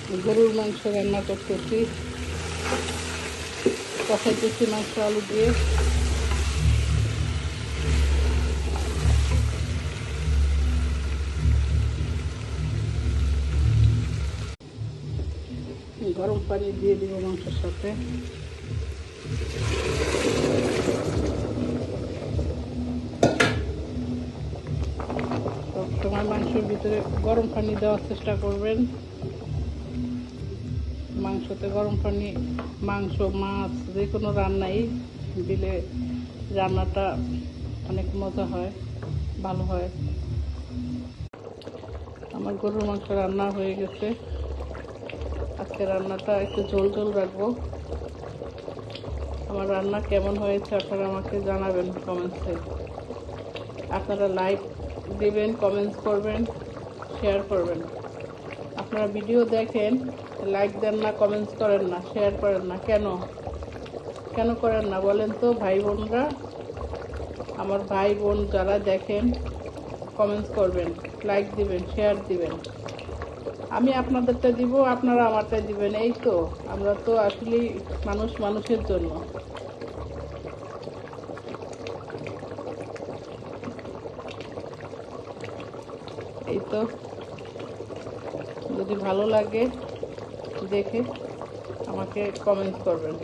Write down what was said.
গরুর মাংস রান্না করতেছি, কষাইতেছি মাংস আলু দিয়ে। গরম পানি দিয়ে দিব মাংসের সাথে। সবসময় মাংসের ভিতরে গরম পানি দেওয়ার চেষ্টা করবেন। মাংসতে গরম পানি, মাংস মাছ যে কোনো রান্নাই দিলে রান্নাটা অনেক মজা হয়, ভালো হয়। আমার গরুর মাংস রান্না হয়ে গেছে। আজকে রান্নাটা একটু ঝোল ঝোল রাখবো। আমার রান্না কেমন হয়েছে আপনারা আমাকে জানাবেন কমেন্টসে। আপনারা লাইক দিবেন, কমেন্টস করবেন, শেয়ার করবেন। আপনারা ভিডিও দেখেন, লাইক দেন না, কমেন্টস করেন না, শেয়ার করেন না, কেন করেন না বলেন তো ভাই বোনরা? আমার ভাই বোন যারা দেখেন, কমেন্টস করবেন, লাইক দিবেন, শেয়ার দিবেন। আমি আপনাদেরটা দিব, আপনারা আমারটা দিবেন। এই তো, আমরা তো আসলেই মানুষ মানুষের জন্য। এই তো, যদি ভালো লাগে দেখে আমাকে কমেন্টস করবেন।